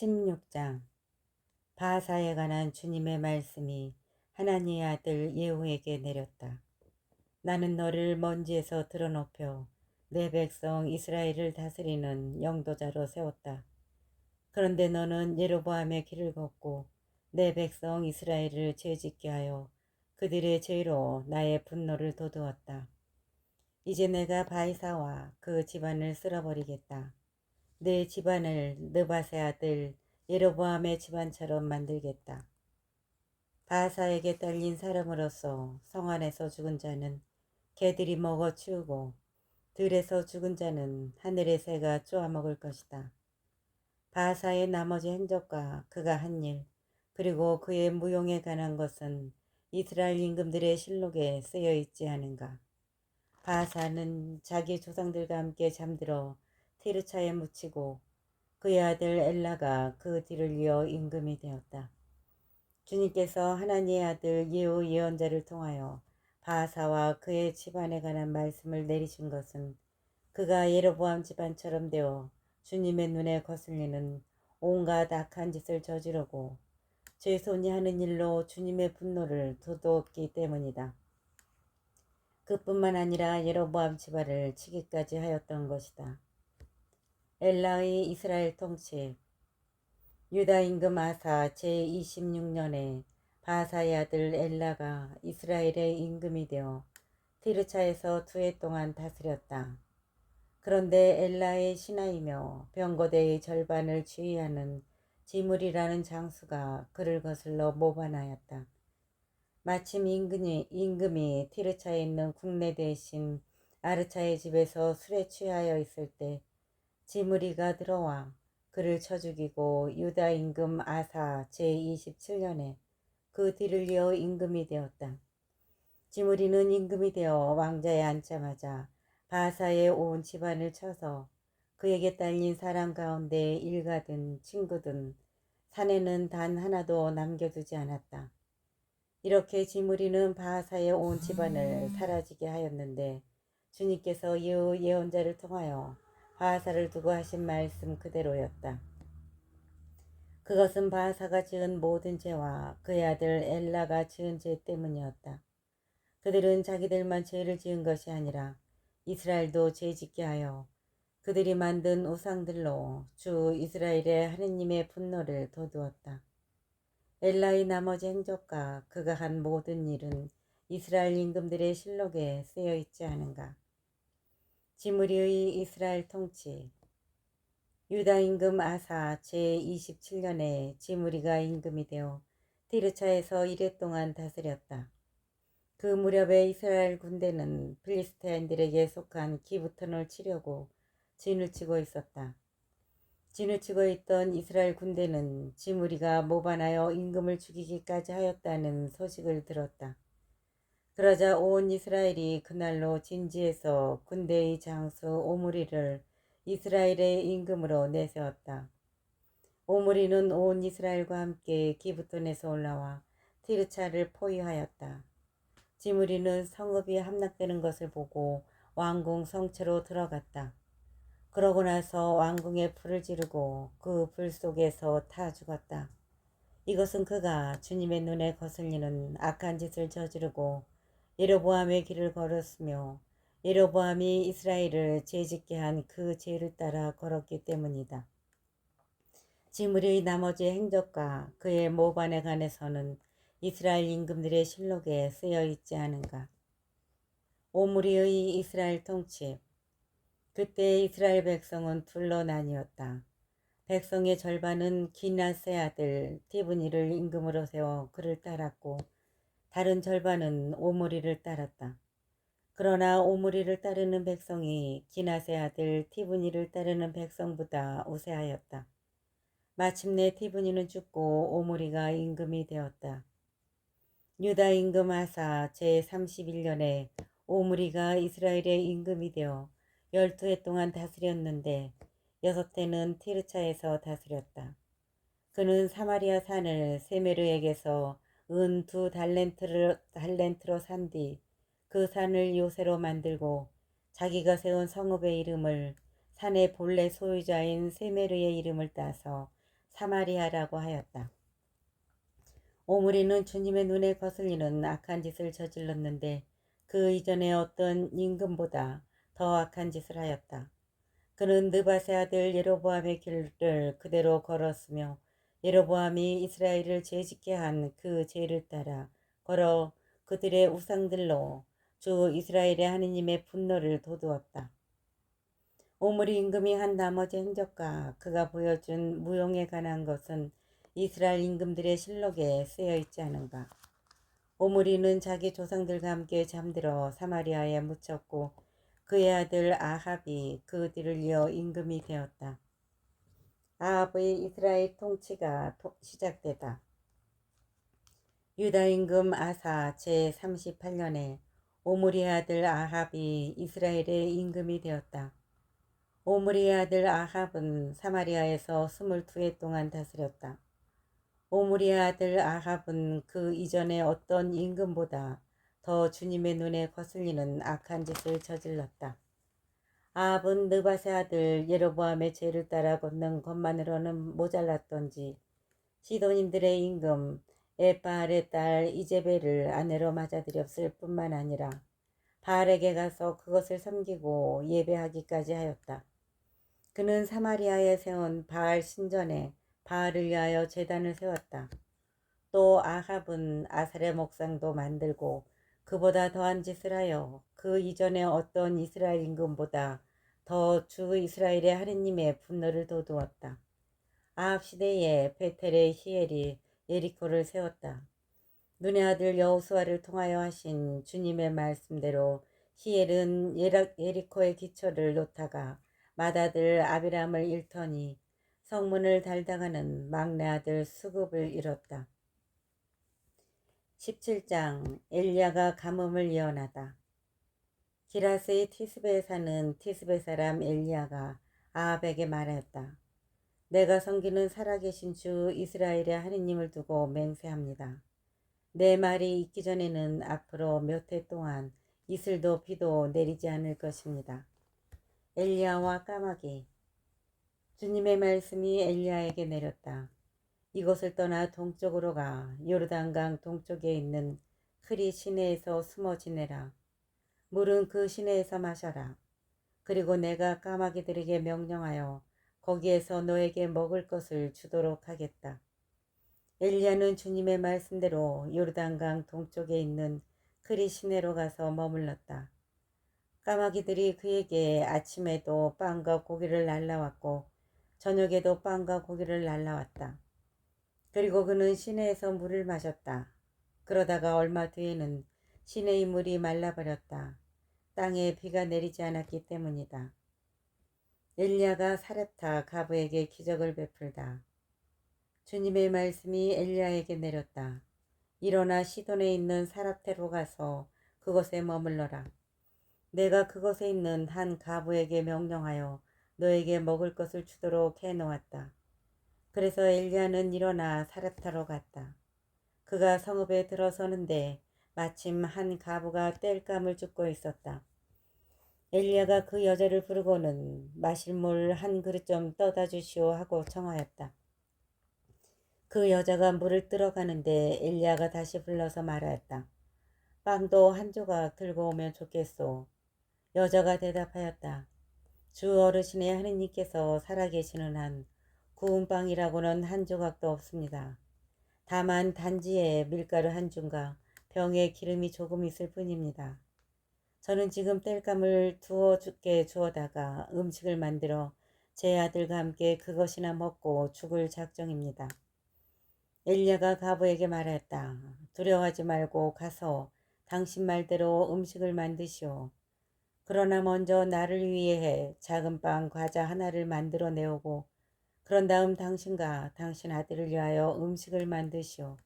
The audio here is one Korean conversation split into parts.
16장. 바하사에 관한 주님의 말씀이 하나님의 아들 예후에게 내렸다. 나는 너를 먼지에서 드러높여 내 백성 이스라엘을 다스리는 영도자로 세웠다. 그런데 너는 예로보암의 길을 걷고 내 백성 이스라엘을 죄짓게 하여 그들의 죄로 나의 분노를 돋우었다. 이제 내가 바이사와 그 집안을 쓸어버리겠다. 내 집안을 느밧의 아들 예로보암의 집안처럼 만들겠다. 바하사에게 딸린 사람으로서 성 안에서 죽은 자는 개들이 먹어 치우고 들에서 죽은 자는 하늘의 새가 쪼아먹을 것이다. 바하사의 나머지 행적과 그가 한 일, 그리고 그의 무용에 관한 것은 이스라엘 임금들의 실록에 쓰여 있지 않은가. 바하사는 자기 조상들과 함께 잠들어 티르차에 묻히고 그의 아들 엘라가 그 뒤를 이어 임금이 되었다. 주님께서 하나님의 아들 예후 예언자를 통하여 바하사와 그의 집안에 관한 말씀을 내리신 것은 그가 예로보암 집안처럼 되어 주님의 눈에 거슬리는 온갖 악한 짓을 저지르고 제 손이 하는 일로 주님의 분노를 돋웠기 때문이다. 그뿐만 아니라 예로보암 집안을 치기까지 하였던 것이다. 엘라의 이스라엘 통치. 유다 임금 아사 제26년에 바하사의 아들 엘라가 이스라엘의 임금이 되어 티르차에서 2해 동안 다스렸다. 그런데 엘라의 신하이며 병거대의 절반을 지휘하는 지물이라는 장수가 그를 거슬러 모반하였다. 마침 임금이 티르차에 있는 국내 대신 아르차의 집에서 술에 취하여 있을 때 지므리가 들어와 그를 쳐 죽이고 유다 임금 아사 제27년에 그 뒤를 이어 임금이 되었다. 지므리는 임금이 되어 왕자에 앉자마자 바하사의 온 집안을 쳐서 그에게 딸린 사람 가운데 일가든 친구든 사내는 단 하나도 남겨두지 않았다. 이렇게 지므리는 바하사의 온 집안을 사라지게 하였는데 주님께서 예언자를 통하여 바하사를 두고 하신 말씀 그대로였다. 그것은 바하사가 지은 모든 죄와 그의 아들 엘라가 지은 죄 때문이었다. 그들은 자기들만 죄를 지은 것이 아니라 이스라엘도 죄짓게 하여 그들이 만든 우상들로 주 이스라엘의 하느님의 분노를 돋우었다. 엘라의 나머지 행적과 그가 한 모든 일은 이스라엘 임금들의 실록에 쓰여 있지 않은가. 지므리의 이스라엘 통치. 유다 임금 아사 제27년에 지므리가 임금이 되어 티르차에서 1해 동안 다스렸다. 그 무렵에 이스라엘 군대는 필리스테인들에게 속한 기브톤을 치려고 진을 치고 있었다. 진을 치고 있던 이스라엘 군대는 지므리가 모반하여 임금을 죽이기까지 하였다는 소식을 들었다. 그러자 온 이스라엘이 그날로 진지에서 군대의 장수 오므리를 이스라엘의 임금으로 내세웠다. 오므리는 온 이스라엘과 함께 기브톤에서 올라와 티르차를 포위하였다. 지므리는 성읍이 함락되는 것을 보고 왕궁 성체로 들어갔다. 그러고 나서 왕궁에 불을 지르고 그 불 속에서 타 죽었다. 이것은 그가 주님의 눈에 거슬리는 악한 짓을 저지르고 예로보암의 길을 걸었으며 예로보암이 이스라엘을 죄짓게 한 그 죄를 따라 걸었기 때문이다. 지므리의 나머지 행적과 그의 모반에 관해서는 이스라엘 임금들의 실록에 쓰여 있지 않은가. 오므리의 이스라엘 통치. 그때 이스라엘 백성은 둘로 나뉘었다. 백성의 절반은 기낫의 아들 디브니를 임금으로 세워 그를 따랐고 다른 절반은 오므리를 따랐다. 그러나 오므리를 따르는 백성이 기낫의 아들 디브니를 따르는 백성보다 우세하였다. 마침내 디브니는 죽고 오므리가 임금이 되었다. 유다 임금 아사 제31년에 오므리가 이스라엘의 임금이 되어 12해 동안 다스렸는데 6해는 티르차에서 다스렸다. 그는 사마리아 산을 세메르에게서 은 2달렌트로 산 뒤 그 산을 요새로 만들고 자기가 세운 성읍의 이름을 산의 본래 소유자인 세메르의 이름을 따서 사마리아라고 하였다. 오므리는 주님의 눈에 거슬리는 악한 짓을 저질렀는데 그 이전에 어떤 임금보다 더 악한 짓을 하였다. 그는 느밧의 아들 예로보암의 길을 그대로 걸었으며 예로보암이 이스라엘을 죄짓게 한 그 죄를 따라 걸어 그들의 우상들로 주 이스라엘의 하느님의 분노를 돋우었다. 오므리 임금이 한 나머지 행적과 그가 보여준 무용에 관한 것은 이스라엘 임금들의 실록에 쓰여 있지 않은가. 오므리는 자기 조상들과 함께 잠들어 사마리아에 묻혔고 그의 아들 아합이 그 뒤를 이어 임금이 되었다. 아합의 이스라엘 통치가 시작되다. 유다 임금 아사 제38년에 오므리의 아들 아합이 이스라엘의 임금이 되었다. 오므리의 아들 아합은 사마리아에서 22해 동안 다스렸다. 오므리의 아들 아합은 그 이전에 어떤 임금보다 더 주님의 눈에 거슬리는 악한 짓을 저질렀다. 아합은 느밧의 아들 예로보암의 죄를 따라 걷는 것만으로는 모자랐던지 시돈인들의 임금 에바알의 딸 이제벨을 아내로 맞아들였을 뿐만 아니라 바알에게 가서 그것을 섬기고 예배하기까지 하였다. 그는 사마리아에 세운 바알 신전에 바알을 위하여 제단을 세웠다. 또 아합은 아사레 목상도 만들고 그보다 더한 짓을 하여 그 이전에 어떤 이스라엘 임금보다 더 주 이스라엘의 하느님의 분노를 돋우었다. 아합 시대에 베텔의 히엘이 예리코를 세웠다. 눈의 아들 여호수아를 통하여 하신 주님의 말씀대로 히엘은 예리코의 기초를 놓다가 맏아들 아비람을 잃더니 성문을 달다가는 막내 아들 수급을 잃었다. 17장 엘리야가 가뭄을 예언하다. 기라스의 티스베에 사는 티스베 사람 엘리야가 아합에게 말하였다. 내가 섬기는 살아계신 주 이스라엘의 하느님을 두고 맹세합니다. 내 말이 있기 전에는 앞으로 몇 해 동안 이슬도 비도 내리지 않을 것입니다. 엘리야와 까마귀. 주님의 말씀이 엘리야에게 내렸다. 이곳을 떠나 동쪽으로 가 요르단강 동쪽에 있는 크리 시내에서 숨어 지내라. 물은 그 시내에서 마셔라. 그리고 내가 까마귀들에게 명령하여 거기에서 너에게 먹을 것을 주도록 하겠다. 엘리야는 주님의 말씀대로 요르단강 동쪽에 있는 크리 시내로 가서 머물렀다. 까마귀들이 그에게 아침에도 빵과 고기를 날라왔고 저녁에도 빵과 고기를 날라왔다. 그리고 그는 시내에서 물을 마셨다. 그러다가 얼마 뒤에는 시내의 물이 말라버렸다. 땅에 비가 내리지 않았기 때문이다. 엘리야가 사렙타 가브에게 기적을 베풀다. 주님의 말씀이 엘리야에게 내렸다. 일어나 시돈에 있는 사렙타로 가서 그곳에 머물러라. 내가 그곳에 있는 한 가부에게 명령하여 너에게 먹을 것을 주도록 해놓았다. 그래서 엘리야는 일어나 사렙타로 갔다. 그가 성읍에 들어서는데 마침 한 가부가 땔감을 줍고 있었다. 엘리야가 그 여자를 부르고는 마실 물 한 그릇 좀 떠다 주시오 하고 청하였다. 그 여자가 물을 들어가는데 엘리야가 다시 불러서 말하였다. 빵도 한 조각 들고 오면 좋겠소. 여자가 대답하였다. 주 어르신의 하느님께서 살아계시는 한 구운 빵이라고는 한 조각도 없습니다. 다만 단지에 밀가루 한 줌과 병에 기름이 조금 있을 뿐입니다. 저는 지금 땔감을 두어 죽게 주어다가 음식을 만들어 제 아들과 함께 그것이나 먹고 죽을 작정입니다. 엘리야가 가부에게 말하였다. 두려워하지 말고 가서 당신 말대로 음식을 만드시오. 그러나 먼저 나를 위해 작은 빵 과자 하나를 만들어 내오고 그런 다음 당신과 당신 아들을 위하여 음식을 만드시오.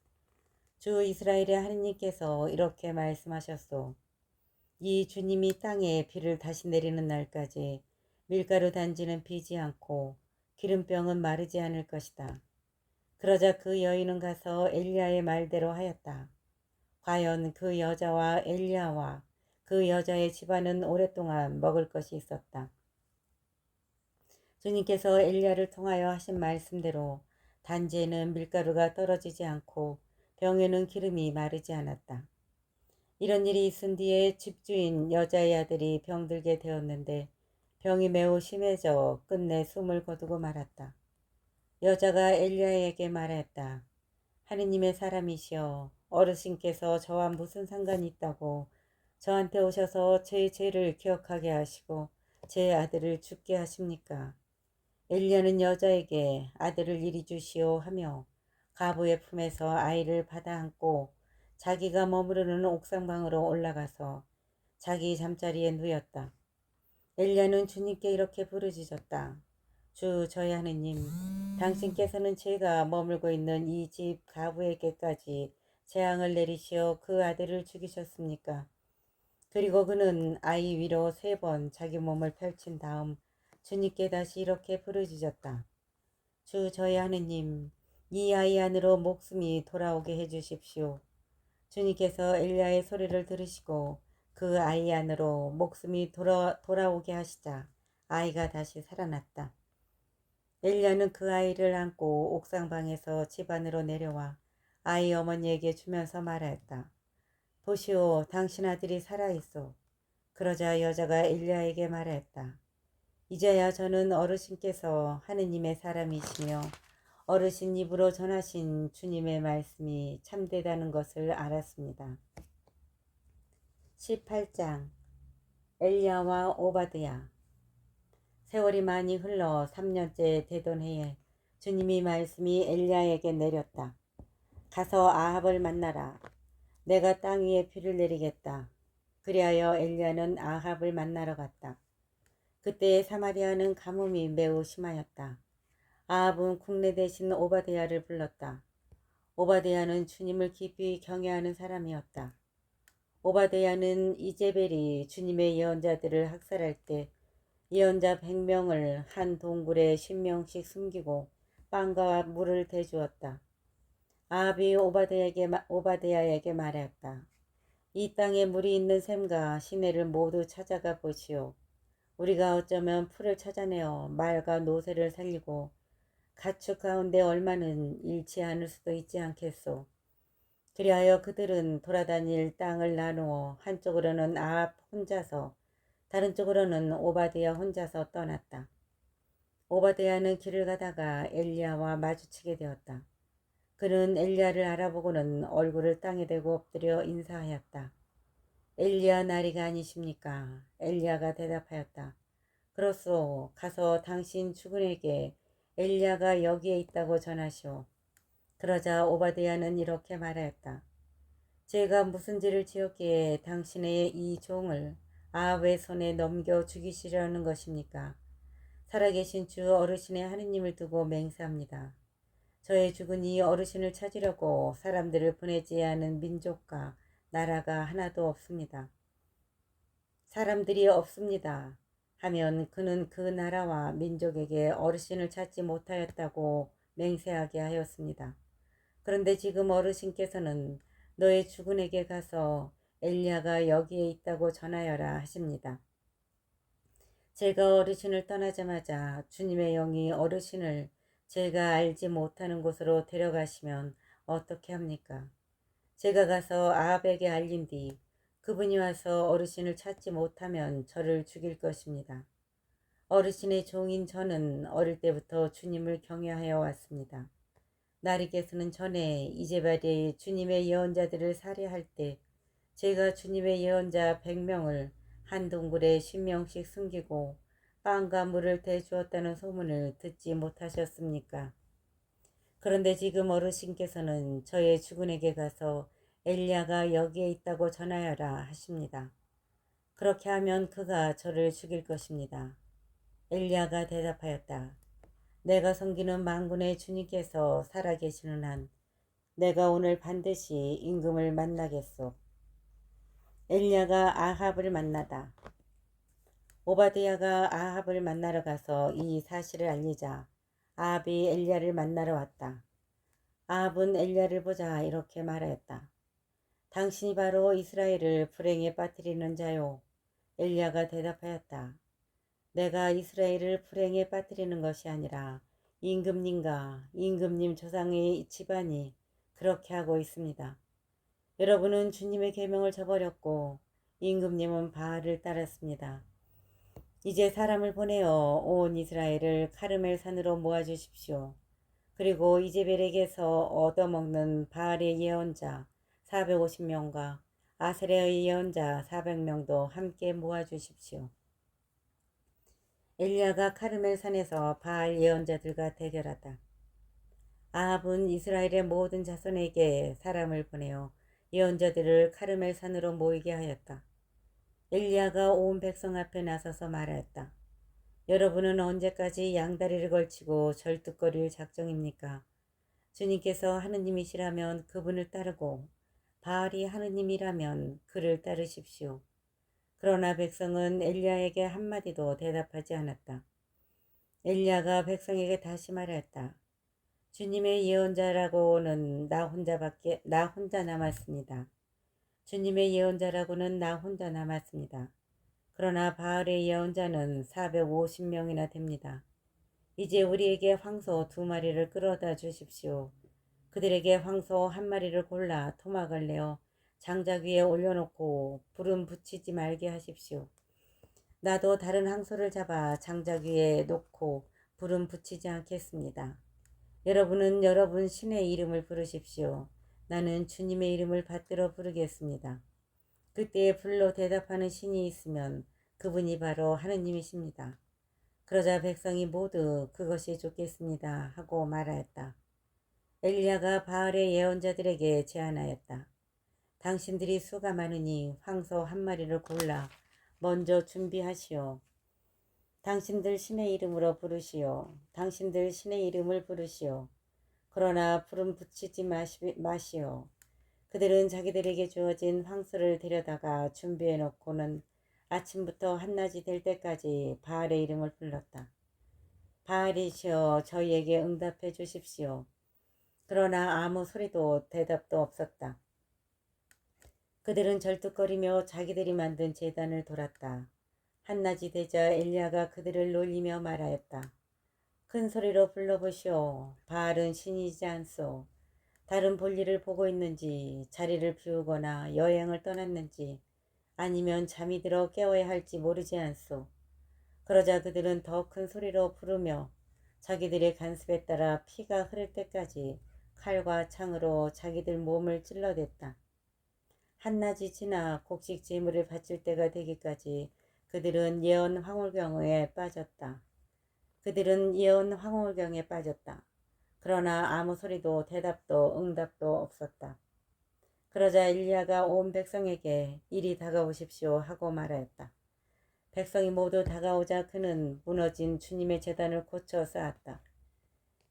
주 이스라엘의 하느님께서 이렇게 말씀하셨소. 이 주님이 땅에 비를 다시 내리는 날까지 밀가루 단지는 비지 않고 기름병은 마르지 않을 것이다. 그러자 그 여인은 가서 엘리야의 말대로 하였다. 과연 그 여자와 엘리야와 그 여자의 집안은 오랫동안 먹을 것이 있었다. 주님께서 엘리야를 통하여 하신 말씀대로 단지에는 밀가루가 떨어지지 않고 병에는 기름이 마르지 않았다. 이런 일이 있은 뒤에 집주인 여자의 아들이 병들게 되었는데 병이 매우 심해져 끝내 숨을 거두고 말았다. 여자가 엘리야에게 말했다. 하느님의 사람이시여, 어르신께서 저와 무슨 상관이 있다고 저한테 오셔서 제 죄를 기억하게 하시고 제 아들을 죽게 하십니까? 엘리야는 여자에게 아들을 이리 주시오 하며 가부의 품에서 아이를 받아 안고 자기가 머무르는 옥상방으로 올라가서 자기 잠자리에 누웠다. 엘리야는 주님께 이렇게 부르짖었다. 주 저희 하느님, 당신께서는 제가 머물고 있는 이 집 가부에게까지 재앙을 내리시어 그 아들을 죽이셨습니까? 그리고 그는 아이 위로 3번 자기 몸을 펼친 다음 주님께 다시 이렇게 부르짖었다. 주 저희 하느님, 이 아이 안으로 목숨이 돌아오게 해주십시오. 주님께서 엘리야의 소리를 들으시고 그 아이 안으로 목숨이 돌아오게 하시자 아이가 다시 살아났다. 엘리야는 그 아이를 안고 옥상방에서 집 안으로 내려와 아이 어머니에게 주면서 말하였다. 보시오, 당신 아들이 살아있어. 그러자 여자가 엘리야에게 말하였다. 이제야 저는 어르신께서 하느님의 사람이시며 어르신 입으로 전하신 주님의 말씀이 참되다는 것을 알았습니다. 18장 엘리야와 오바드야. 세월이 많이 흘러 3년째 되던 해에 주님이 말씀이 엘리야에게 내렸다. 가서 아합을 만나라. 내가 땅 위에 비를 내리겠다. 그리하여 엘리야는 아합을 만나러 갔다. 그때 사마리아는 가뭄이 매우 심하였다. 아합은 국내 대신 오바댜를 불렀다. 오바댜는 주님을 깊이 경외하는 사람이었다. 오바댜는 이제벨이 주님의 예언자들을 학살할 때 예언자 100명을 한 동굴에 10명씩 숨기고 빵과 물을 대주었다. 아합이 오바댜에게 말했다. 이 땅에 물이 있는 샘과 시내를 모두 찾아가 보시오. 우리가 어쩌면 풀을 찾아내어 말과 노새를 살리고 가축 가운데 얼마는 잃지 않을 수도 있지 않겠소. 그리하여 그들은 돌아다닐 땅을 나누어 한쪽으로는 아합 혼자서 다른 쪽으로는 오바댜 혼자서 떠났다. 오바댜는 길을 가다가 엘리야와 마주치게 되었다. 그는 엘리야를 알아보고는 얼굴을 땅에 대고 엎드려 인사하였다. 엘리야 나리가 아니십니까? 엘리야가 대답하였다. 그렇소. 가서 당신 주군에게 엘리야가 여기에 있다고 전하시오. 그러자 오바댜는 이렇게 말하였다. 제가 무슨 죄를 지었기에 당신의 이 종을 아합의 손에 넘겨 죽이시려는 것입니까? 살아계신 주 어르신의 하느님을 두고 맹세합니다. 저의 죽은 이 어르신을 찾으려고 사람들을 보내지 않은 민족과 나라가 하나도 없습니다. 사람들이 없습니다. 하면 그는 그 나라와 민족에게 어르신을 찾지 못하였다고 맹세하게 하였습니다. 그런데 지금 어르신께서는 너의 주군에게 가서 엘리야가 여기에 있다고 전하여라 하십니다. 제가 어르신을 떠나자마자 주님의 영이 어르신을 제가 알지 못하는 곳으로 데려가시면 어떻게 합니까? 제가 가서 아합에게 알린 뒤 그분이 와서 어르신을 찾지 못하면 저를 죽일 것입니다. 어르신의 종인 저는 어릴 때부터 주님을 경외하여 왔습니다. 나리께서는 전에 이제벨이 주님의 예언자들을 살해할 때 제가 주님의 예언자 100명을 한 동굴에 10명씩 숨기고 빵과 물을 대주었다는 소문을 듣지 못하셨습니까? 그런데 지금 어르신께서는 저의 주군에게 가서 엘리야가 여기에 있다고 전하여라 하십니다. 그렇게 하면 그가 저를 죽일 것입니다. 엘리야가 대답하였다. 내가 섬기는 만군의 주님께서 살아계시는 한 내가 오늘 반드시 임금을 만나겠소. 엘리야가 아합을 만나다. 오바댜가 아합을 만나러 가서 이 사실을 알리자 아합이 엘리야를 만나러 왔다. 아합은 엘리야를 보자 이렇게 말하였다. 당신이 바로 이스라엘을 불행에 빠뜨리는 자요. 엘리야가 대답하였다. 내가 이스라엘을 불행에 빠뜨리는 것이 아니라 임금님 조상의 집안이 그렇게 하고 있습니다. 여러분은 주님의 계명을 저버렸고 임금님은 바알을 따랐습니다. 이제 사람을 보내어 온 이스라엘을 카르멜 산으로 모아주십시오. 그리고 이제벨에게서 얻어먹는 바알의 예언자 450명과 아세레의 예언자 400명도 함께 모아주십시오. 엘리야가 카르멜 산에서 바알 예언자들과 대결하다. 아합은 이스라엘의 모든 자손에게 사람을 보내어 예언자들을 카르멜 산으로 모이게 하였다. 엘리야가 온 백성 앞에 나서서 말하였다. 여러분은 언제까지 양다리를 걸치고 절뚝거릴 작정입니까? 주님께서 하느님이시라면 그분을 따르고 바알이 하느님이라면 그를 따르십시오. 그러나 백성은 엘리야에게 한마디도 대답하지 않았다. 엘리야가 백성에게 다시 말하였다. 주님의 예언자라고는 나 혼자 남았습니다. 주님의 예언자라고는 나 혼자 남았습니다. 그러나 바알의 예언자는 450명이나 됩니다. 이제 우리에게 황소 2마리를 끌어다 주십시오. 그들에게 황소 1마리를 골라 토막을 내어 장작 위에 올려놓고 불은 붙이지 말게 하십시오. 나도 다른 황소를 잡아 장작 위에 놓고 불은 붙이지 않겠습니다. 여러분은 여러분 신의 이름을 부르십시오. 나는 주님의 이름을 받들어 부르겠습니다. 그때 불로 대답하는 신이 있으면 그분이 바로 하느님이십니다. 그러자 백성이 모두 그것이 좋겠습니다 하고 말하였다. 엘리야가 바알의 예언자들에게 제안하였다. 당신들이 수가 많으니 황소 1마리를 골라 먼저 준비하시오. 당신들 신의 이름으로 부르시오. 당신들 신의 이름을 부르시오. 그러나 불은 붙이지 마시오. 그들은 자기들에게 주어진 황소를 데려다가 준비해 놓고는 아침부터 한낮이 될 때까지 바알의 이름을 불렀다. 바알이시여 저희에게 응답해 주십시오. 그러나 아무 소리도 대답도 없었다. 그들은 절뚝거리며 자기들이 만든 제단을 돌았다. 한낮이 되자 엘리야가 그들을 놀리며 말하였다. 큰 소리로 불러보시오. 바알은 신이지 않소. 다른 볼일을 보고 있는지 자리를 비우거나 여행을 떠났는지 아니면 잠이 들어 깨워야 할지 모르지 않소. 그러자 그들은 더 큰 소리로 부르며 자기들의 간습에 따라 피가 흐를 때까지 칼과 창으로 자기들 몸을 찔러댔다. 한낮이 지나 곡식 제물을 바칠 때가 되기까지 그들은 예언 황홀경에 빠졌다. 그러나 아무 소리도 대답도 응답도 없었다. 그러자 엘리야가 온 백성에게 이리 다가오십시오 하고 말하였다. 백성이 모두 다가오자 그는 무너진 주님의 제단을 고쳐 쌓았다.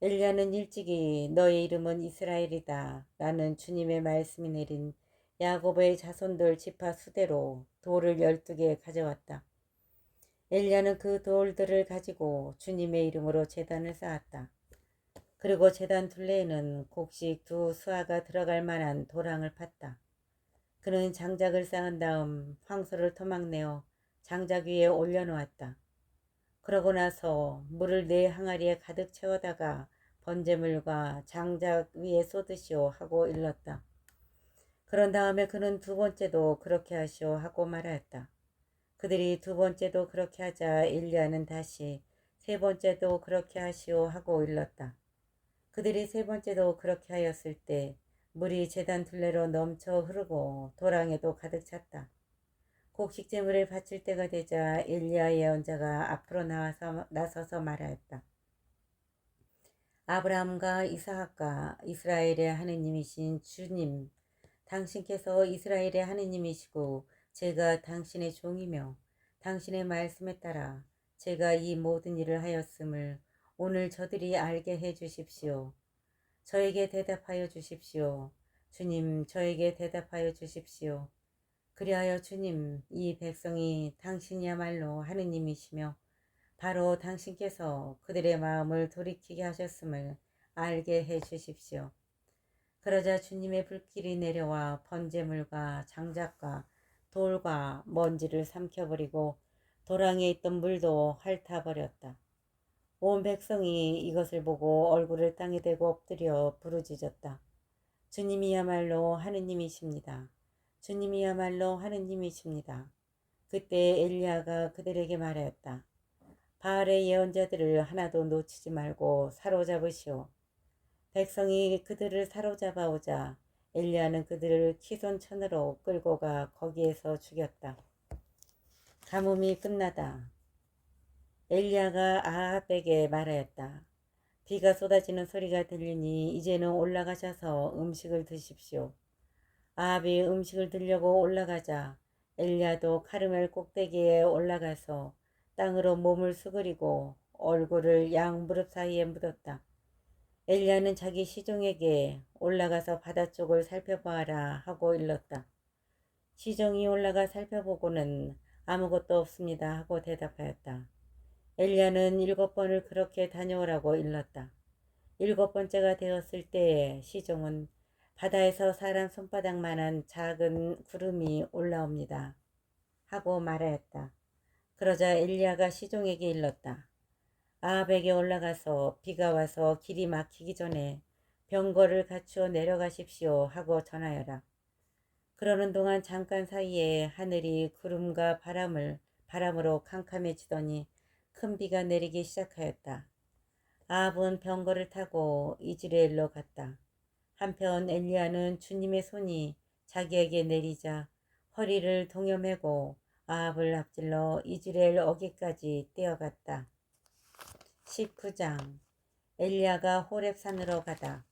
엘리야는 일찍이 너의 이름은 이스라엘이다 라는 주님의 말씀이 내린 야곱의 자손들 지파 수대로 돌을 12개 가져왔다. 엘리야는 그 돌들을 가지고 주님의 이름으로 제단을 쌓았다. 그리고 제단 둘레에는 곡식 2수아가 들어갈 만한 도랑을 팠다. 그는 장작을 쌓은 다음 황소를 토막내어 장작 위에 올려놓았다. 그러고 나서 물을 4항아리에 가득 채워다가 번제물과 장작 위에 쏟으시오 하고 일렀다. 그런 다음에 그는 2번째도 그렇게 하시오 하고 말하였다. 그들이 2번째도 그렇게 하자 엘리야는 다시 3번째도 그렇게 하시오 하고 일렀다. 그들이 3번째도 그렇게 하였을 때 물이 제단 둘레로 넘쳐 흐르고 도랑에도 가득 찼다. 곡식 제물을 바칠 때가 되자 엘리야 예언자가 앞으로 나서서 말하였다. 아브라함과 이삭과 이스라엘의 하느님이신 주님, 당신께서 이스라엘의 하느님이시고 제가 당신의 종이며 당신의 말씀에 따라 제가 이 모든 일을 하였음을 오늘 저들이 알게 해 주십시오. 저에게 대답하여 주십시오. 주님, 저에게 대답하여 주십시오. 그리하여 주님, 이 백성이 당신이야말로 하느님이시며 바로 당신께서 그들의 마음을 돌이키게 하셨음을 알게 해 주십시오. 그러자 주님의 불길이 내려와 번제물과 장작과 돌과 먼지를 삼켜버리고 도랑에 있던 물도 핥아버렸다. 온 백성이 이것을 보고 얼굴을 땅에 대고 엎드려 부르짖었다. 주님이야말로 하느님이십니다. 주님이야말로 하느님이십니다. 그때 엘리야가 그들에게 말하였다. 바알의 예언자들을 하나도 놓치지 말고 사로잡으시오. 백성이 그들을 사로잡아 오자 엘리야는 그들을 키손천으로 끌고 가 거기에서 죽였다. 가뭄이 끝나다 엘리야가 아합에게 말하였다. 비가 쏟아지는 소리가 들리니 이제는 올라가셔서 음식을 드십시오. 아합이 음식을 들려고 올라가자 엘리야도 카르멜 꼭대기에 올라가서 땅으로 몸을 수그리고 얼굴을 양 무릎 사이에 묻었다. 엘리야는 자기 시종에게 올라가서 바다 쪽을 살펴보아라 하고 일렀다. 시종이 올라가 살펴보고는 아무것도 없습니다 하고 대답하였다. 엘리야는 7번을 그렇게 다녀오라고 일렀다. 7번째가 되었을 때에 시종은 바다에서 사람 손바닥만한 작은 구름이 올라옵니다 하고 말하였다. 그러자 엘리야가 시종에게 일렀다. 아합에게 올라가서 비가 와서 길이 막히기 전에 병거를 갖추어 내려가십시오 하고 전하여라. 그러는 동안 잠깐 사이에 하늘이 구름과 바람으로 캄캄해지더니 큰 비가 내리기 시작하였다. 아합은 병거를 타고 이즈레엘로 갔다. 한편 엘리야는 주님의 손이 자기에게 내리자 허리를 동여매고 아합을 앞질러 이즈레엘 어귀까지 뛰어갔다. 19장 엘리야가 호렙산으로 가다.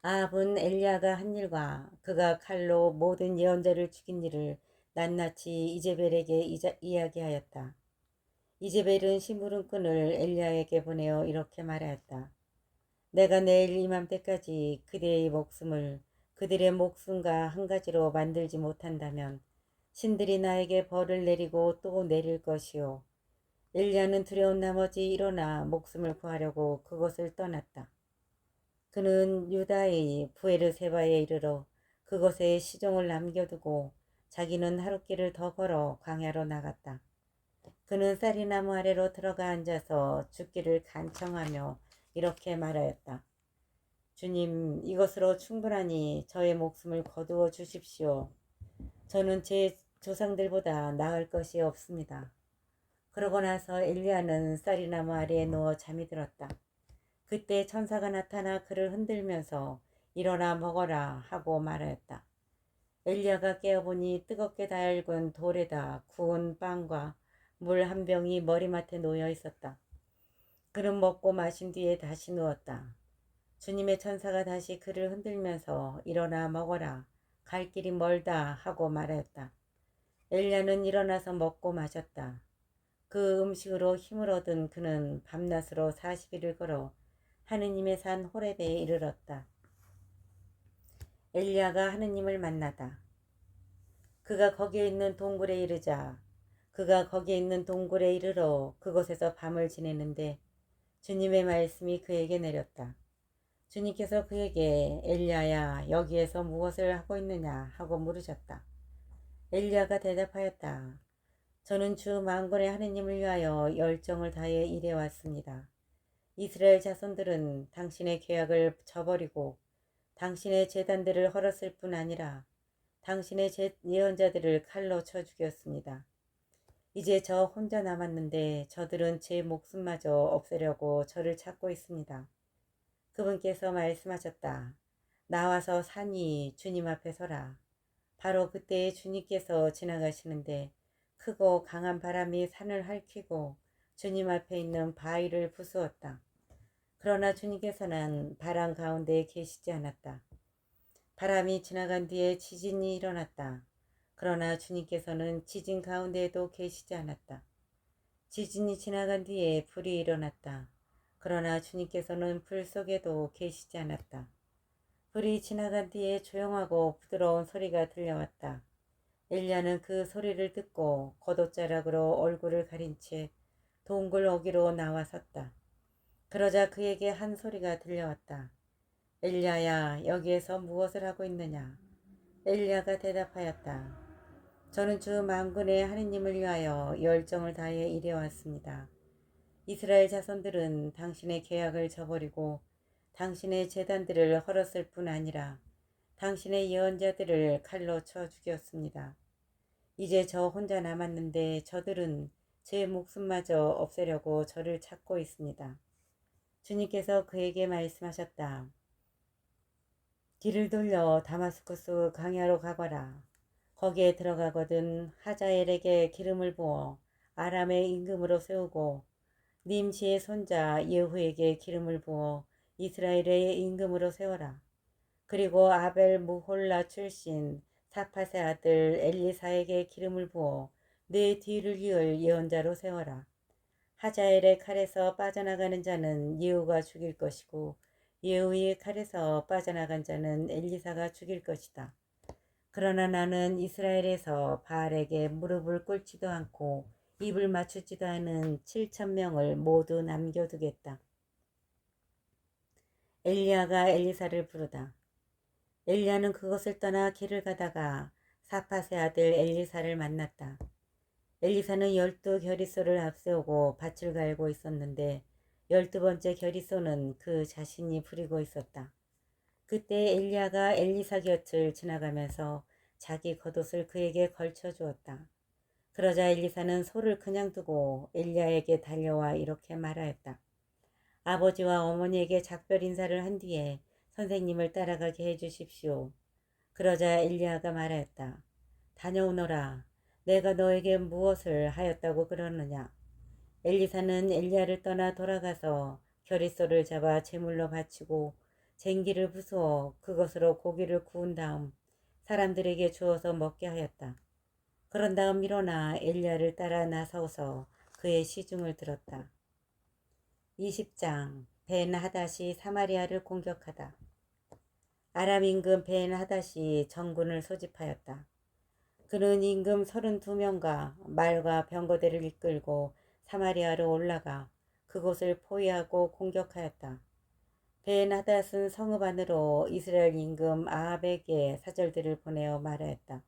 아합은 엘리야가 한 일과 그가 칼로 모든 예언자를 죽인 일을 낱낱이 이제벨에게 이야기하였다. 이제벨은 심부름꾼을 엘리야에게 보내어 이렇게 말하였다. 내가 내일 이맘때까지 그들의 목숨과 한 가지로 만들지 못한다면 신들이 나에게 벌을 내리고 또 내릴 것이요. 엘리야는 두려운 나머지 일어나 목숨을 구하려고 그곳을 떠났다. 그는 유다의 부에르세바에 이르러 그곳에 시종을 남겨두고 자기는 하룻길을 더 걸어 광야로 나갔다. 그는 쌀이나무 아래로 들어가 앉아서 죽기를 간청하며 이렇게 말하였다. 주님, 이것으로 충분하니 저의 목숨을 거두어 주십시오. 저는 제 조상들보다 나을 것이 없습니다. 그러고 나서 엘리야는 쌀이나무 아래에 누워 잠이 들었다. 그때 천사가 나타나 그를 흔들면서 일어나 먹어라 하고 말하였다. 엘리야가 깨어보니 뜨겁게 달군 돌에다 구운 빵과 물 한 병이 머리맡에 놓여 있었다. 그는 먹고 마신 뒤에 다시 누웠다. 주님의 천사가 다시 그를 흔들면서 일어나 먹어라. 갈 길이 멀다 하고 말하였다. 엘리야는 일어나서 먹고 마셨다. 그 음식으로 힘을 얻은 그는 밤낮으로 40일을 걸어 하느님의 산 호렙에 이르렀다. 엘리야가 하느님을 만나다. 그가 거기에 있는 동굴에 이르러 그곳에서 밤을 지내는데 주님의 말씀이 그에게 내렸다. 주님께서 그에게 엘리야야 여기에서 무엇을 하고 있느냐 하고 물으셨다. 엘리야가 대답하였다. 저는 주 만군의 하느님을 위하여 열정을 다해 일해왔습니다. 이스라엘 자손들은 당신의 계약을 저버리고 당신의 제단들을 헐었을 뿐 아니라 당신의 예언자들을 칼로 쳐 죽였습니다. 이제 저 혼자 남았는데 저들은 제 목숨마저 없애려고 저를 찾고 있습니다. 그분께서 말씀하셨다. 나와서 산이 주님 앞에 서라. 바로 그때에 주님께서 지나가시는데 크고 강한 바람이 산을 핥히고 주님 앞에 있는 바위를 부수었다. 그러나 주님께서는 바람 가운데에 계시지 않았다. 바람이 지나간 뒤에 지진이 일어났다. 그러나 주님께서는 지진 가운데에도 계시지 않았다. 지진이 지나간 뒤에 불이 일어났다. 그러나 주님께서는 불 속에도 계시지 않았다. 불이 지나간 뒤에 조용하고 부드러운 소리가 들려왔다. 엘리야는 그 소리를 듣고 겉옷자락으로 얼굴을 가린 채 동굴 어귀로 나와섰다. 그러자 그에게 한 소리가 들려왔다. 엘리야야, 여기에서 무엇을 하고 있느냐? 엘리야가 대답하였다. 저는 주 만군의 하느님을 위하여 열정을 다해 일해왔습니다. 이스라엘 자손들은 당신의 계약을 저버리고 당신의 제단들을 헐었을 뿐 아니라 당신의 예언자들을 칼로 쳐 죽였습니다. 이제 저 혼자 남았는데 저들은 제 목숨마저 없애려고 저를 찾고 있습니다. 주님께서 그에게 말씀하셨다. 길을 돌려 다마스쿠스 강야로 가거라. 거기에 들어가거든 하자엘에게 기름을 부어 아람의 임금으로 세우고 님시의 손자 예후에게 기름을 부어 이스라엘의 임금으로 세워라. 그리고 아벨 무홀라 출신 사파세 아들 엘리사에게 기름을 부어 내 뒤를 이을 예언자로 세워라. 하자엘의 칼에서 빠져나가는 자는 예후가 죽일 것이고 예후의 칼에서 빠져나간 자는 엘리사가 죽일 것이다. 그러나 나는 이스라엘에서 바알에게 무릎을 꿇지도 않고 입을 맞추지도 않은 7,000명을 모두 남겨두겠다. 엘리야가 엘리사를 부르다. 엘리야는 그것을 떠나 길을 가다가 사파세 아들 엘리사를 만났다. 엘리사는 12겨리소를 앞세우고 밭을 갈고 있었는데 12번째 겨리소는 그 자신이 부리고 있었다. 그때 엘리야가 엘리사 곁을 지나가면서 자기 겉옷을 그에게 걸쳐 주었다. 그러자 엘리사는 소를 그냥 두고 엘리야에게 달려와 이렇게 말하였다. 아버지와 어머니에게 작별 인사를 한 뒤에 선생님을 따라가게 해주십시오. 그러자 엘리야가 말하였다. 다녀오너라. 내가 너에게 무엇을 하였다고 그러느냐. 엘리사는 엘리야를 떠나 돌아가서 겨릿소를 잡아 제물로 바치고 쟁기를 부수어 그것으로 고기를 구운 다음 사람들에게 주어서 먹게 하였다. 그런 다음 일어나 엘리야를 따라 나서서 그의 시중을 들었다. 20장 벤하닷이 사마리아를 공격하다. 아람 임금 벤하닷이 전군을 소집하였다. 그는 임금 32명과 말과 병거대를 이끌고 사마리아로 올라가 그곳을 포위하고 공격하였다. 벤하닷은 성읍 안으로 이스라엘 임금 아합에게 사절들을 보내어 말하였다.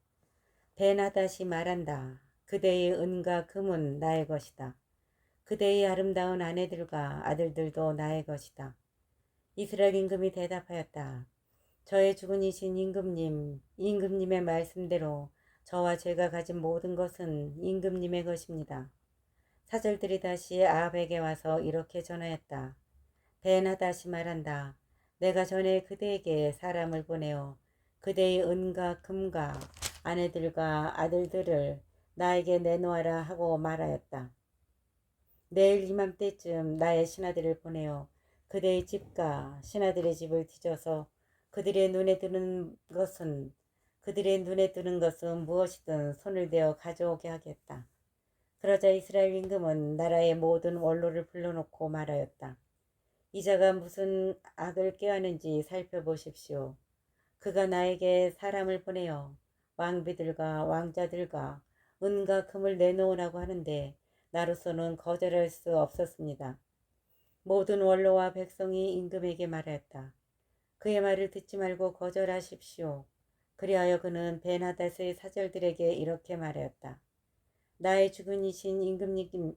벤하닷이 말한다. 그대의 은과 금은 나의 것이다. 그대의 아름다운 아내들과 아들들도 나의 것이다. 이스라엘 임금이 대답하였다. 저의 주군이신 임금님의 말씀대로 저와 제가 가진 모든 것은 임금님의 것입니다. 사절들이 다시 아합에게 와서 이렇게 전하였다. 벤하닷이 말한다. 내가 전에 그대에게 사람을 보내어 그대의 은과 금과 아내들과 아들들을 나에게 내놓아라 하고 말하였다. 내일 이맘때쯤 나의 신하들을 보내어 그대의 집과 신하들의 집을 뒤져서 그들의 눈에 드는 것은 무엇이든 손을 대어 가져오게 하겠다. 그러자 이스라엘 임금은 나라의 모든 원로를 불러놓고 말하였다. 이자가 무슨 악을 꾀하는지 살펴보십시오. 그가 나에게 사람을 보내어 왕비들과 왕자들과 은과 금을 내놓으라고 하는데 나로서는 거절할 수 없었습니다. 모든 원로와 백성이 임금에게 말하였다. 그의 말을 듣지 말고 거절하십시오. 그리하여 그는 벤하닷의 사절들에게 이렇게 말하였다. 나의 주군이신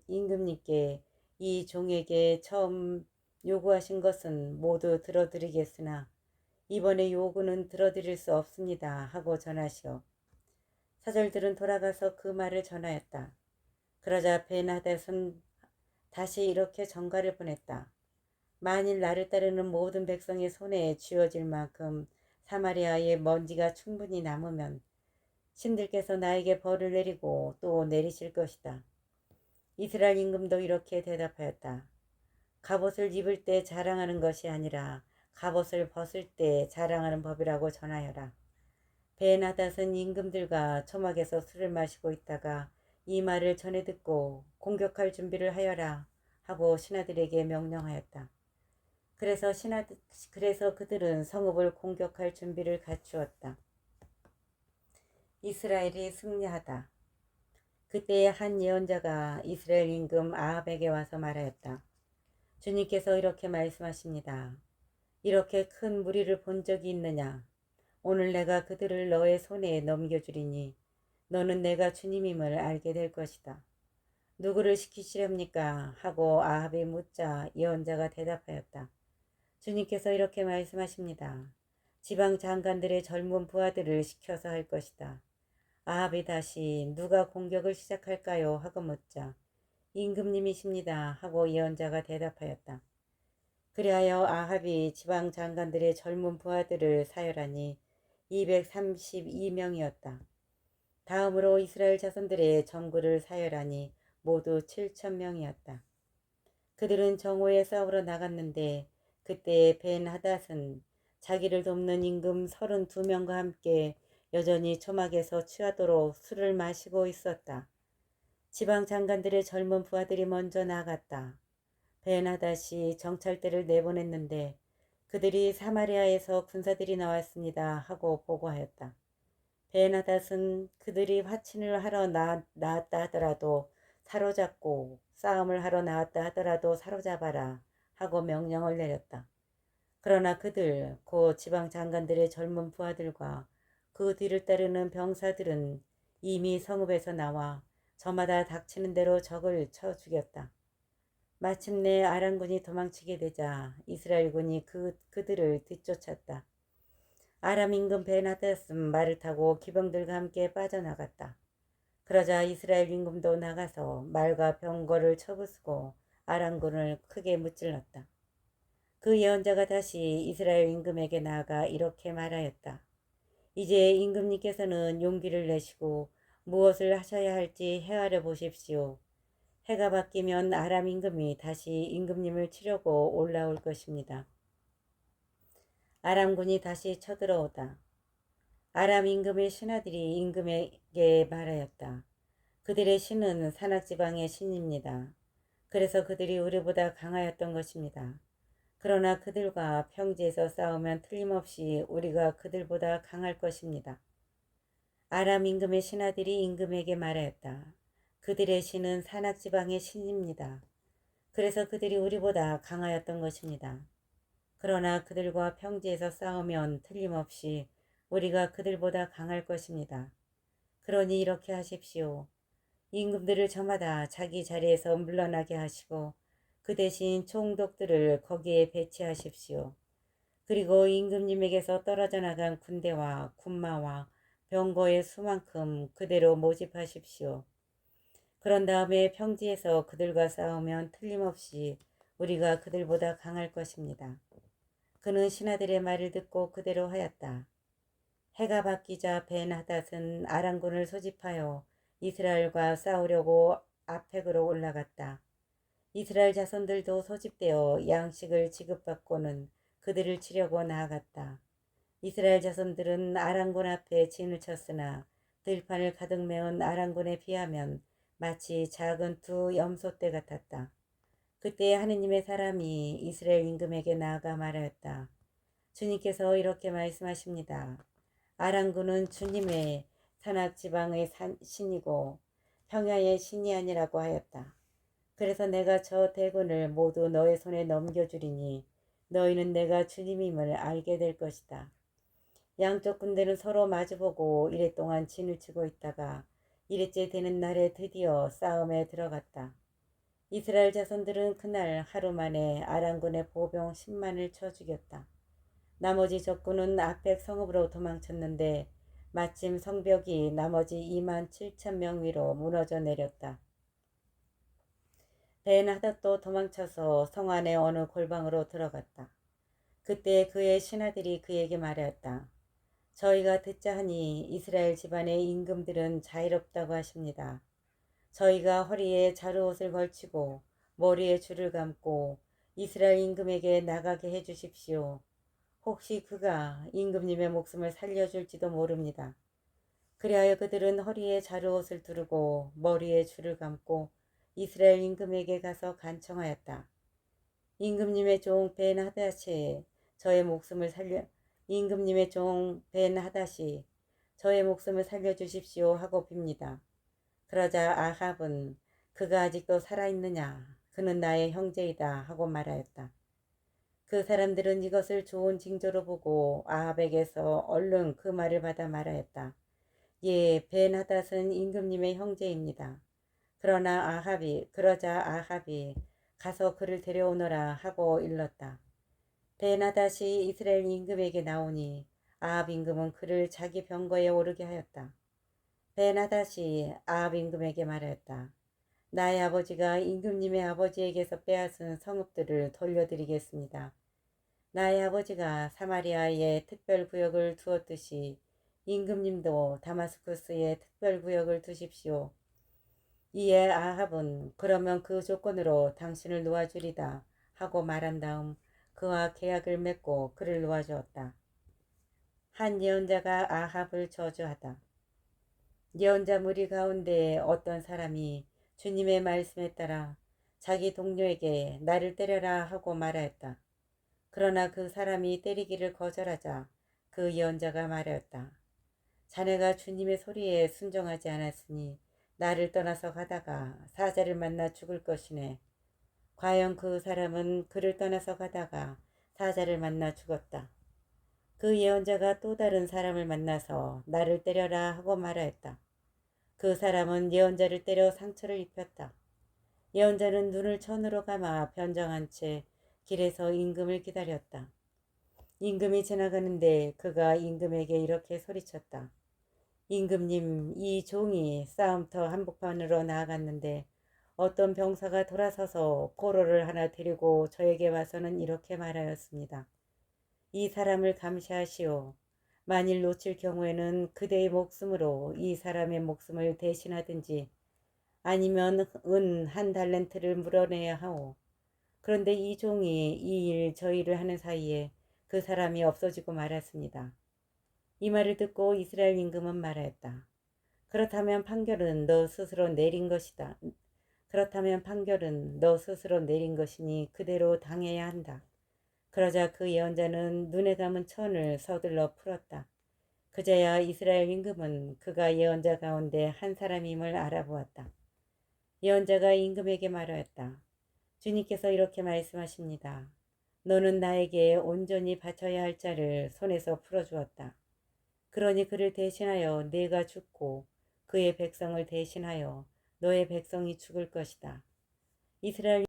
임금님께 이 종에게 처음 요구하신 것은 모두 들어드리겠으나 이번에 요구는 들어드릴 수 없습니다 하고 전하시오. 사절들은 돌아가서 그 말을 전하였다. 그러자 벤하닷은 다시 이렇게 전가를 보냈다. 만일 나를 따르는 모든 백성의 손에 쥐어질 만큼 사마리아에 먼지가 충분히 남으면 신들께서 나에게 벌을 내리고 또 내리실 것이다. 이스라엘 임금도 이렇게 대답하였다. 갑옷을 입을 때 자랑하는 것이 아니라 갑옷을 벗을 때 자랑하는 법이라고 전하여라. 벤하닷은 임금들과 초막에서 술을 마시고 있다가 이 말을 전해 듣고 공격할 준비를 하여라 하고 신하들에게 명령하였다. 그래서 그들은 성읍을 공격할 준비를 갖추었다. 이스라엘이 승리하다. 그때에 한 예언자가 이스라엘 임금 아합에게 와서 말하였다. 주님께서 이렇게 말씀하십니다. 이렇게 큰 무리를 본 적이 있느냐? 오늘 내가 그들을 너의 손에 넘겨주리니 너는 내가 주님임을 알게 될 것이다. 누구를 시키시렵니까? 하고 아합이 묻자 예언자가 대답하였다. 주님께서 이렇게 말씀하십니다. 지방 장관들의 젊은 부하들을 시켜서 할 것이다. 아합이 다시 누가 공격을 시작할까요? 하고 묻자 임금님이십니다. 하고 예언자가 대답하였다. 그리하여 아합이 지방 장관들의 젊은 부하들을 사열하니 232명이었다. 다음으로 이스라엘 자손들의 전구를 사열하니 모두 7,000명이었다. 그들은 정오에 싸우러 나갔는데 그때 벤하닷은 자기를 돕는 임금 32명과 함께 여전히 초막에서 취하도록 술을 마시고 있었다. 지방 장관들의 젊은 부하들이 먼저 나갔다. 벤하닷이 정찰대를 내보냈는데 그들이 사마리아에서 군사들이 나왔습니다 하고 보고하였다. 벤하닷은 그들이 화친을 하러 나왔다 하더라도 사로잡고 싸움을 하러 나왔다 하더라도 사로잡아라 하고 명령을 내렸다. 그러나 그들 곧 지방 장관들의 젊은 부하들과 그 뒤를 따르는 병사들은 이미 성읍에서 나와 저마다 닥치는 대로 적을 쳐 죽였다. 마침내 아람군이 도망치게 되자 이스라엘군이 그들을 뒤쫓았다. 아람 임금 벤하닷은 말을 타고 기병들과 함께 빠져나갔다. 그러자 이스라엘 임금도 나가서 말과 병거를 쳐부수고 아람군을 크게 무찔렀다. 그 예언자가 다시 이스라엘 임금에게 나아가 이렇게 말하였다. 이제 임금님께서는 용기를 내시고 무엇을 하셔야 할지 헤아려 보십시오. 해가 바뀌면 아람 임금이 다시 임금님을 치려고 올라올 것입니다. 아람군이 다시 쳐들어오다. 아람 임금의 신하들이 임금에게 말하였다. 그들의 신은 산악지방의 신입니다. 그래서 그들이 우리보다 강하였던 것입니다. 그러나 그들과 평지에서 싸우면 틀림없이 우리가 그들보다 강할 것입니다. 아람 임금의 신하들이 임금에게 말하였다. 그들의 신은 산악지방의 신입니다. 그래서 그들이 우리보다 강하였던 것입니다. 그러나 그들과 평지에서 싸우면 틀림없이 우리가 그들보다 강할 것입니다. 그러니 이렇게 하십시오. 임금들을 저마다 자기 자리에서 물러나게 하시고 그 대신 총독들을 거기에 배치하십시오. 그리고 임금님에게서 떨어져 나간 군대와 군마와 병거의 수만큼 그대로 모집하십시오. 그런 다음에 평지에서 그들과 싸우면 틀림없이 우리가 그들보다 강할 것입니다. 그는 신하들의 말을 듣고 그대로 하였다. 해가 바뀌자 벤하닷은 아람군을 소집하여 이스라엘과 싸우려고 아펙으로 올라갔다. 이스라엘 자손들도 소집되어 양식을 지급받고는 그들을 치려고 나아갔다. 이스라엘 자손들은 아람군 앞에 진을 쳤으나 들판을 가득 메운 아람군에 비하면 마치 작은 두 염소떼 같았다. 그때 하느님의 사람이 이스라엘 임금에게 나아가 말하였다. 주님께서 이렇게 말씀하십니다. 아람군은 주님의 산악지방의 신이고 평야의 신이 아니라고 하였다. 그래서 내가 저 대군을 모두 너의 손에 넘겨주리니 너희는 내가 주님임을 알게 될 것이다. 양쪽 군대는 서로 마주보고 이랫동안 진을 치고 있다가 이레째 되는 날에 드디어 싸움에 들어갔다. 이스라엘 자손들은 그날 하루 만에 아람군의 보병 10만을 쳐 죽였다. 나머지 적군은 아펙 성읍으로 도망쳤는데 마침 성벽이 나머지 2만 7천 명 위로 무너져 내렸다. 벤하닷도 도망쳐서 성 안의 어느 골방으로 들어갔다. 그때 그의 신하들이 그에게 말하였다. 저희가 듣자 하니 이스라엘 집안의 임금들은 자유롭다고 하십니다. 저희가 허리에 자루옷을 걸치고 머리에 줄을 감고 이스라엘 임금에게 나가게 해주십시오. 혹시 그가 임금님의 목숨을 살려줄지도 모릅니다. 그리하여 그들은 허리에 자루옷을 두르고 머리에 줄을 감고 이스라엘 임금에게 가서 간청하였다. 임금님의 종 벤하닷이 저의 목숨을 살려주십시오 하고 빕니다. 그러자 아합은 그가 아직도 살아있느냐? 그는 나의 형제이다 하고 말하였다. 그 사람들은 이것을 좋은 징조로 보고 아합에게서 얼른 그 말을 받아 말하였다. 예, 벤하닷은 임금님의 형제입니다. 그러자 아합이 가서 그를 데려오너라 하고 일렀다. 베나다시 이스라엘 임금에게 나오니 아합 임금은 그를 자기 병거에 오르게 하였다. 베나다시 아합 임금에게 말하였다. 나의 아버지가 임금님의 아버지에게서 빼앗은 성읍들을 돌려드리겠습니다. 나의 아버지가 사마리아에 특별구역을 두었듯이 임금님도 다마스쿠스에 특별구역을 두십시오. 이에 아합은 그러면 그 조건으로 당신을 놓아주리다 하고 말한 다음 그와 계약을 맺고 그를 놓아주었다. 한 예언자가 아합을 저주하다. 예언자 무리 가운데 어떤 사람이 주님의 말씀에 따라 자기 동료에게 나를 때려라 하고 말하였다. 그러나 그 사람이 때리기를 거절하자 그 예언자가 말하였다. 자네가 주님의 소리에 순종하지 않았으니 나를 떠나서 가다가 사자를 만나 죽을 것이네. 과연 그 사람은 그를 떠나서 가다가 사자를 만나 죽었다. 그 예언자가 또 다른 사람을 만나서 나를 때려라 하고 말하였다. 그 사람은 예언자를 때려 상처를 입혔다. 예언자는 눈을 천으로 감아 변정한 채 길에서 임금을 기다렸다. 임금이 지나가는데 그가 임금에게 이렇게 소리쳤다. 임금님, 이 종이 싸움터 한복판으로 나아갔는데 어떤 병사가 돌아서서 포로를 하나 데리고 저에게 와서는 이렇게 말하였습니다. 이 사람을 감시하시오. 만일 놓칠 경우에는 그대의 목숨으로 이 사람의 목숨을 대신하든지 아니면 은 한 달란트를 물어내야 하오. 그런데 이 종이 이 일 저 일을 하는 사이에 그 사람이 없어지고 말았습니다. 이 말을 듣고 이스라엘 임금은 말하였다. 그렇다면 판결은 너 스스로 내린 것이다. 그렇다면 판결은 너 스스로 내린 것이니 그대로 당해야 한다. 그러자 그 예언자는 눈에 감은 천을 서둘러 풀었다. 그제야 이스라엘 임금은 그가 예언자 가운데 한 사람임을 알아보았다. 예언자가 임금에게 말하였다. 주님께서 이렇게 말씀하십니다. 너는 나에게 온전히 바쳐야 할 자를 손에서 풀어주었다. 그러니 그를 대신하여 네가 죽고 그의 백성을 대신하여 너의 백성이 죽을 것이다. 이스라엘